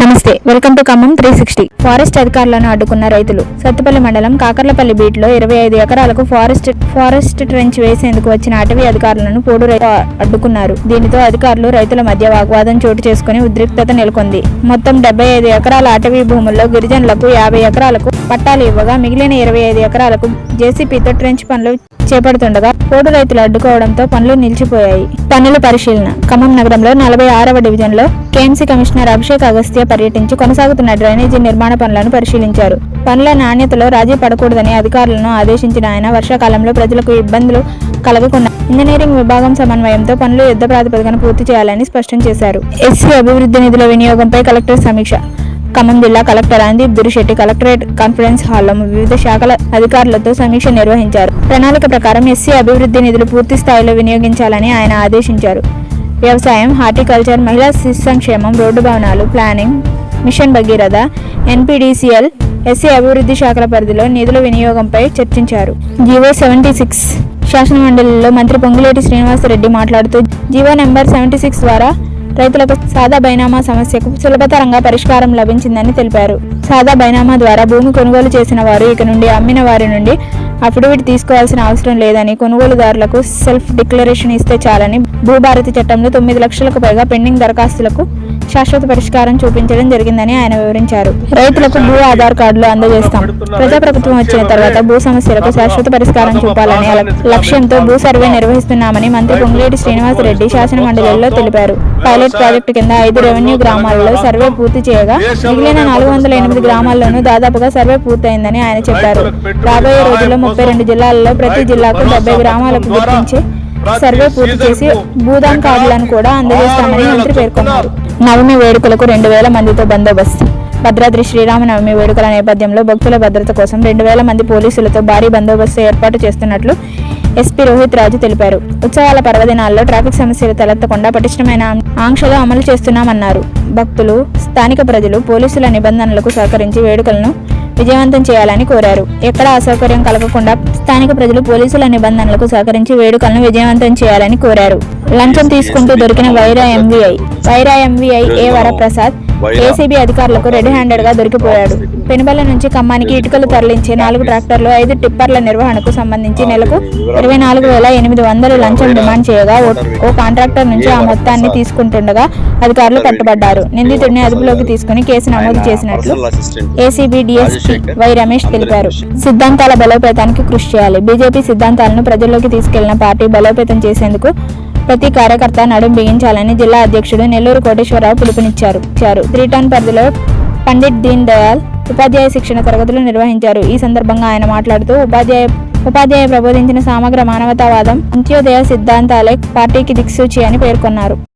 నమస్తే, welcome to Khammam 360. Forest అధికారులను అడ్డుకున్న రైతులు. సత్తుపల్లి మండలం కాకర్లపల్లి బీట్లో 25 ఎకరాలకు ఫారెస్ట్ ట్రెంచ్ వేసేందుకు వచ్చిన అటవీ అధికారులను పోడు రైతులు అడ్డుకున్నారు. దీనితో అధికారులు రైతుల మధ్య వాగ్వాదం చోటు చేసుకుని ఉద్రిక్తత నెలకొంది. మొత్తం 75 ఎకరాల అటవీ భూముల్లో గిరిజనులకు 50 ఎకరాలకు పట్టాలు ఇవ్వగా మిగిలిన 25 ఎకరాలకు జేసీపీతో ట్రెంచ్ పనులు చేపడుతుండగా పోడు రైతులు అడ్డుకోవడంతో పనులు నిలిచిపోయాయి. పనుల పరిశీలన. ఖమ్మం నగరంలో 46వ డివిజన్లో కేఎంసీ కమిషనర్ అభిషేక్ అగస్త్య పర్యటించి కొనసాగుతున్న డ్రైనేజీ నిర్మాణ పనులను పరిశీలించారు. పనుల నాణ్యతలో రాజీ పడకూడదని అధికారులను ఆదేశించిన ఆయన వర్షాకాలంలో ప్రజలకు ఇబ్బందులు కలగకుండా ఇంజనీరింగ్ విభాగం సమన్వయంతో పనులు యుద్ధ ప్రాతిపదికన పూర్తి చేయాలని స్పష్టం చేశారు. ఎస్సీ అభివృద్ధి నిధుల వినియోగంపై కలెక్టర్ సమీక్ష. ఖమ్మం జిల్లా కలెక్టర్ ఆందీప్ దురిశెట్టి కలెక్టరేట్ కాన్ఫరెన్స్ హాల్లో వివిధ శాఖల అధికారులతో సమీక్ష నిర్వహించారు. ప్రణాళిక ప్రకారం ఎస్సీ అభివృద్ధి నిధులు పూర్తి స్థాయిలో వినియోగించాలని ఆయన ఆదేశించారు. వ్యవసాయం, హార్టికల్చర్, మహిళా శిశు సంక్షేమం, రోడ్డు భవనాలు, planning, mission Bhagiratha, NPDCL, SC అభివృద్ధి శాఖల పరిధిలో నిధుల వినియోగంపై చర్చించారు. జీవో 76 శాసనమండలిలో మంత్రి పొంగులేటి శ్రీనివాసరెడ్డి మాట్లాడుతూ జీవో నెంబర్ 76 ద్వారా రైతులకు సాదా బైనామా సమస్యకు సులభతరంగా పరిష్కారం లభించిందని తెలిపారు. సాదా బైనామా ద్వారా భూమి కొనుగోలు చేసిన వారు ఇక నుండి అమ్మిన వారి నుండి అఫిడవిట్ తీసుకోవాల్సిన అవసరం లేదని, కొనుగోలుదారులకు సెల్ఫ్ డిక్లరేషన్ ఇస్తే చాలని భూభారతి చట్టంలో 9 లక్షలకు పైగా పెండింగ్ దరఖాస్తులకు శాశ్వత పరిష్కారం చూపించడం జరిగిందని ఆయన వివరించారు. రైతులకు భూ ఆధార్ కార్డులు అందజేస్తాం. ప్రజాప్రభుత్వం వచ్చిన తర్వాత భూ సమస్యలకు శాశ్వత పరిష్కారం చూపాలని లక్ష్యంతో భూ సర్వే నిర్వహిస్తున్నామని మంత్రి పొంగులేటి శ్రీనివాసరెడ్డి శాసనమండలిలో తెలిపారు. పైలట్ ప్రాజెక్టు కింద 5 రెవెన్యూ గ్రామాలలో సర్వే పూర్తి చేయగా మిగిలిన 408 గ్రామాల్లోనూ దాదాపుగా సర్వే పూర్తయిందని ఆయన చెప్పారు. రాబోయే రోజుల్లో 32 జిల్లాలలో ప్రతి జిల్లాకు 70 గ్రామాలకు గుర్తించి సర్వే పూర్తి చేసి భూదాన్ కార్డులను కూడా అందజేస్తామని మంత్రి పేర్కొన్నారు. నవమి వేడుకలకు 2000 మందితో బందోబస్తు. భద్రాద్రి శ్రీరామనవమి వేడుకల నేపథ్యంలో భక్తుల భద్రత కోసం 2000 మంది పోలీసులతో భారీ బందోబస్తు ఏర్పాటు చేస్తున్నట్లు ఎస్పీ రోహిత్ రాజు తెలిపారు. ఉత్సవాల పర్వదినాల్లో ట్రాఫిక్ సమస్యలు తలెత్తకుండా పటిష్టమైన ఆంక్షలు అమలు చేస్తున్నామన్నారు. భక్తులు, స్థానిక ప్రజలు పోలీసుల నిబంధనలకు సహకరించి వేడుకలను విజయవంతం చేయాలని కోరారు. ఎక్కడా అసౌకర్యం కలగకుండా స్థానిక ప్రజలు పోలీసుల నిబంధనలకు సహకరించి వేడుకలను విజయవంతం చేయాలని కోరారు. లంచం తీసుకుంటూ దొరికిన వైరా ఎంవీఐ ఏ వరప్రసాద్ ఏసీబీ అధికారులకు రెడ్ హ్యాండెడ్ గా దొరికిపోయాడు. పెనుబల్ల నుంచి ఖమ్మానికి ఇటుకలు తరలించే 4 ట్రాక్టర్లు, 5 టిప్పర్ల నిర్వహణకు సంబంధించి నెలకు 24,800 లంచం డిమాండ్ చేయగా ఓ కాంట్రాక్టర్ నుంచి ఆ మొత్తాన్ని తీసుకుంటుండగా అధికారులు పట్టుబడ్డారు. నిందితుడిని అదుపులోకి తీసుకుని కేసు నమోదు చేసినట్లు ఏసీబీ డీఎస్పీ వై రమేష్ తెలిపారు. సిద్ధాంతాల బలోపేతానికి కృషి చేయాలి. బీజేపీ సిద్ధాంతాలను ప్రజల్లోకి తీసుకెళ్లిన పార్టీ బలోపేతం చేసేందుకు ప్రతి కార్యకర్త నడుం బిగించాలని జిల్లా అధ్యక్షుడు నెల్లూరు కోటేశ్వరరావు పిలుపునిచ్చారు. 3 టౌన్ పరిధిలో పండిట్ దీన్ దయాళ్ ఉపాధ్యాయ శిక్షణ తరగతులు నిర్వహించారు. ఈ సందర్భంగా ఆయన మాట్లాడుతూ ఉపాధ్యాయ ప్రబోధించిన సమగ్ర మానవతావాదం, అంత్యోదయ సిద్ధాంతాలే పార్టీకి దిక్సూచి అని పేర్కొన్నారు.